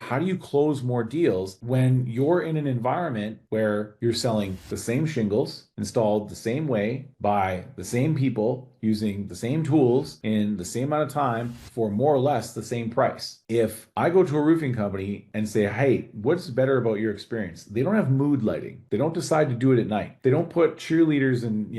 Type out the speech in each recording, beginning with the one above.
how do you close more deals when you're in an environment where you're selling the same shingles installed the same way by the same people using the same tools in the same amount of time for more or less the same price? If I go to a roofing company and say, hey, what's better about your experience? They don't have mood lighting. They don't decide to do it at night. They don't put cheerleaders and,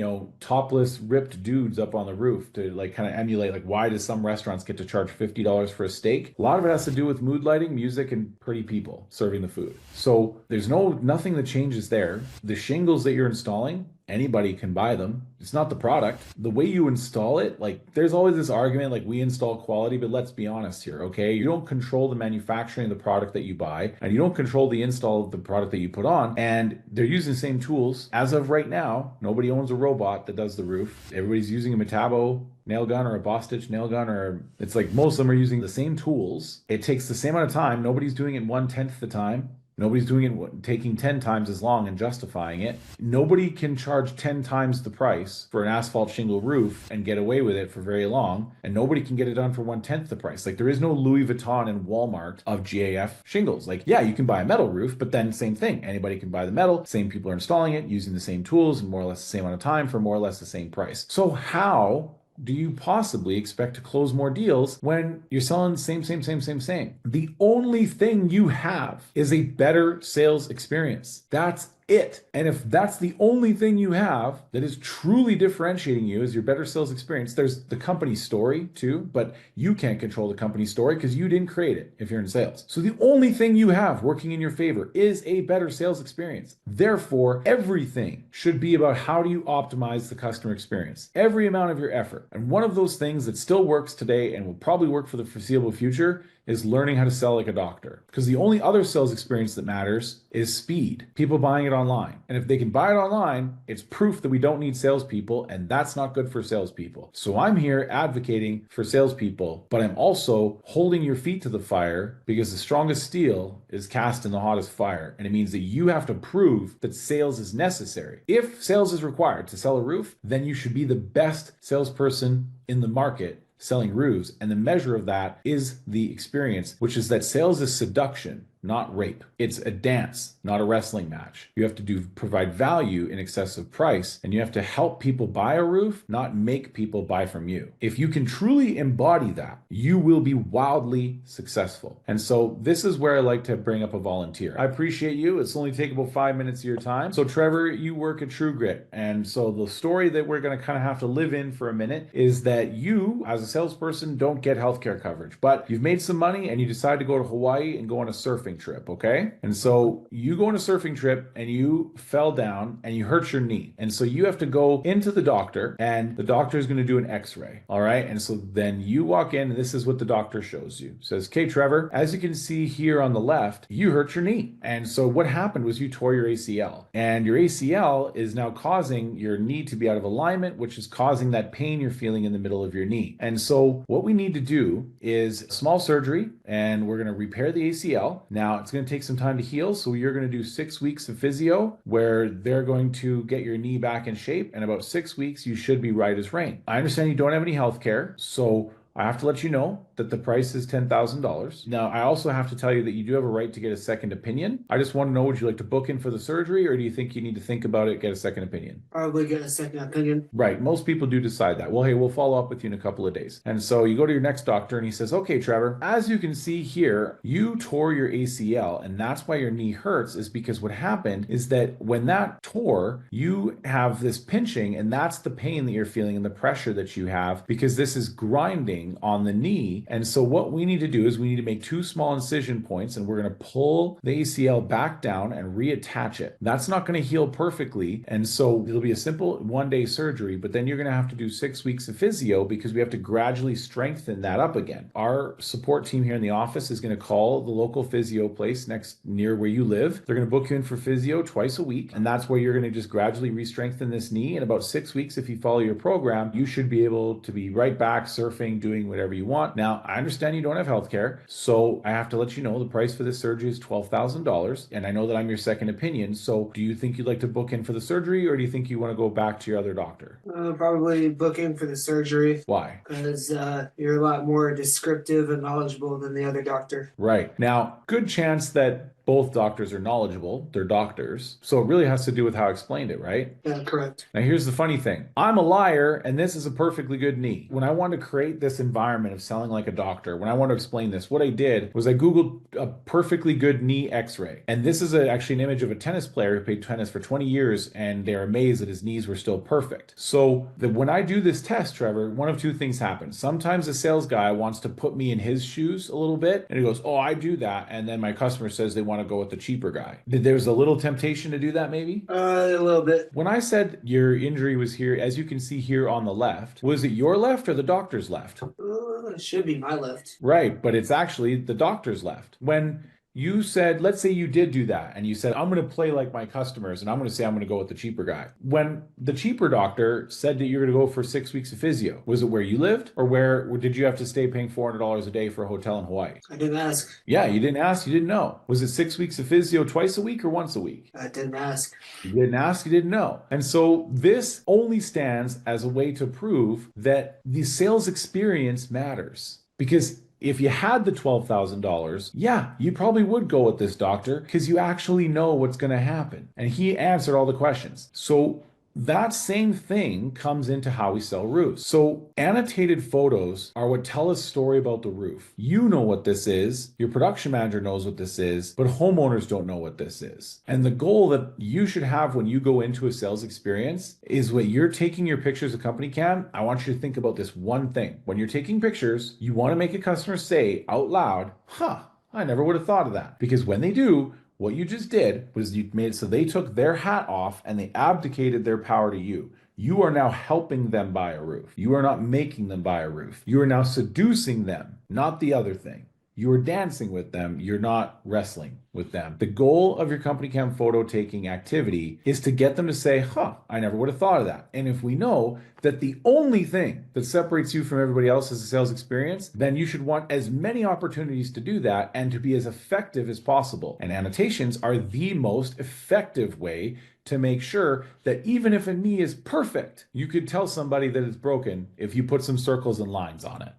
topless ripped dudes up on the roof to like kind of emulate, like, why does some restaurants get to charge $50 for a steak? A lot of it has to do with mood lighting, music, and pretty people serving the food. So there's nothing that changes there. The shingles that you're installing, anybody can buy them. It's not the product. The way you install it, like, there's always this argument, like, we install quality, but let's be honest here, okay? You don't control the manufacturing of the product that you buy, and you don't control the install of the product that you put on, and they're using the same tools. As of right now, nobody owns a robot that does the roof. Everybody's using a Metabo nail gun or a Boss Stitch nail gun, or it's like most of them are using the same tools. It takes the same amount of time. Nobody's doing it 1/10 the time. Nobody's doing it taking 10 times as long and justifying it. Nobody can charge 10 times the price for an asphalt shingle roof and get away with it for very long. And nobody can get it done for 1/10 the price. Like, there is no Louis Vuitton and Walmart of GAF shingles. Like, yeah, you can buy a metal roof, but then same thing. Anybody can buy the metal. Same people are installing it using the same tools and more or less the same amount of time for more or less the same price. So how do you possibly expect to close more deals when you're selling the same? The only thing you have is a better sales experience. That's it. And if that's the only thing you have that is truly differentiating you is your better sales experience, there's the company story too, but you can't control the company story because you didn't create it if you're in sales. So the only thing you have working in your favor is a better sales experience. Therefore, everything should be about how do you optimize the customer experience, every amount of your effort. And one of those things that still works today and will probably work for the foreseeable future is learning how to sell like a doctor. Because the only other sales experience that matters is speed. People buying it online. And if they can buy it online, it's proof that we don't need salespeople, and that's not good for salespeople. So I'm here advocating for salespeople, but I'm also holding your feet to the fire because the strongest steel is cast in the hottest fire. And it means that you have to prove that sales is necessary. If sales is required to sell a roof, then you should be the best salesperson in the market selling roofs. And the measure of that is the experience, which is that sales is seduction, not rape. It's a dance, not a wrestling match. You have to provide value in excess of price, and you have to help people buy a roof, not make people buy from you. If you can truly embody that, you will be wildly successful. And so this is where I like to bring up a volunteer. I appreciate you. It's only take about 5 minutes of your time. So Trevor, you work at True Grit. And so the story that we're going to kind of have to live in for a minute is that you, as a salesperson, don't get healthcare coverage, but you've made some money and you decide to go to Hawaii and go on a surfing trip, okay? And so you go on a surfing trip and you fell down and you hurt your knee. And so you have to go into the doctor and the doctor is going to do an x-ray, all right? And so then you walk in and this is what the doctor shows you. It says, okay, Trevor, as you can see here on the left, you hurt your knee. And so what happened was you tore your ACL, and your ACL is now causing your knee to be out of alignment, which is causing that pain you're feeling in the middle of your knee. And so what we need to do is small surgery, and we're going to repair the ACL. Now, it's going to take some time to heal, so you're going to do 6 weeks of physio where they're going to get your knee back in shape, and about 6 weeks, you should be right as rain. I understand you don't have any health care, so I have to let you know that the price is $10,000. Now, I also have to tell you that you do have a right to get a second opinion. I just want to know, would you like to book in for the surgery, or do you think you need to think about it, get a second opinion? Probably get a second opinion. Right. Most people do decide that. Well, hey, we'll follow up with you in a couple of days. And so you go to your next doctor and he says, okay, Trevor, as you can see here, you tore your ACL, and that's why your knee hurts, is because what happened is that when that tore, you have this pinching, and that's the pain that you're feeling and the pressure that you have because this is grinding on the knee. And so what we need to do is we need to make 2 small incision points, and we're going to pull the ACL back down and reattach it. That's not going to heal perfectly. And so it'll be a simple 1-day surgery, but then you're going to have to do 6 weeks of physio because we have to gradually strengthen that up again. Our support team here in the office is going to call the local physio place near where you live. They're going to book you in for physio twice a week. And that's where you're going to just gradually re-strengthen this knee. In about 6 weeks, if you follow your program, you should be able to be right back surfing, doing doing whatever you want. Now, I understand you don't have healthcare, so I have to let you know the price for this surgery is $12,000. And I know that I'm your second opinion. So do you think you'd like to book in for the surgery, or do you think you want to go back to your other doctor? Probably booking for the surgery Why? because you're a lot more descriptive and knowledgeable than the other doctor. Right. Now, good chance that both doctors are knowledgeable. They're doctors. So it really has to do with how I explained it, right? Yeah, correct. Now, here's the funny thing. I'm a liar, and this is a perfectly good knee. When I wanted to create this environment of selling like a doctor, when I wanted to explain this, what I did was I Googled a perfectly good knee x-ray. And this is actually an image of a tennis player who played tennis for 20 years, and they're amazed that his knees were still perfect. So when I do this test, Trevor, one of two things happens. Sometimes the sales guy wants to put me in his shoes a little bit, and he goes, oh, I do that. And then my customer says they want to go with the cheaper guy. There's a little temptation to do that, maybe? A little bit. When I said your injury was here, as you can see here on the left, was it your left or the doctor's left? It should be my left. Right, but it's actually the doctor's left. When you said, let's say you did do that, and you said, I'm going to play like my customers, and I'm going to say I'm going to go with the cheaper guy. When the cheaper doctor said that you're going to go for 6 weeks of physio, was it where you lived, or where did you have to stay paying $400 a day for a hotel in Hawaii? I didn't ask. Yeah, you didn't ask, you didn't know. Was it 6 weeks of physio twice a week or once a week? I didn't ask. You didn't ask, you didn't know. And so this only stands as a way to prove that the sales experience matters. Because if you had the $12,000, yeah, you probably would go with this doctor because you actually know what's going to happen. And he answered all the questions. So that same thing comes into how we sell roofs. So annotated photos are what tell a story about the roof. You know what this is, your production manager knows what this is, but homeowners don't know what this is. And the goal that you should have when you go into a sales experience is when you're taking your pictures of CompanyCam, I want you to think about this one thing. When you're taking pictures, you want to make a customer say out loud, I never would have thought of that. Because when they do, what you just did was you made it so they took their hat off and they abdicated their power to you. You are now helping them buy a roof. You are not making them buy a roof. You are now seducing them, not the other thing. You are dancing with them. You're not wrestling with them. The goal of your CompanyCam photo taking activity is to get them to say, I never would have thought of that. And if we know that the only thing that separates you from everybody else is a sales experience, then you should want as many opportunities to do that and to be as effective as possible. And annotations are the most effective way to make sure that even if a knee is perfect, you could tell somebody that it's broken if you put some circles and lines on it.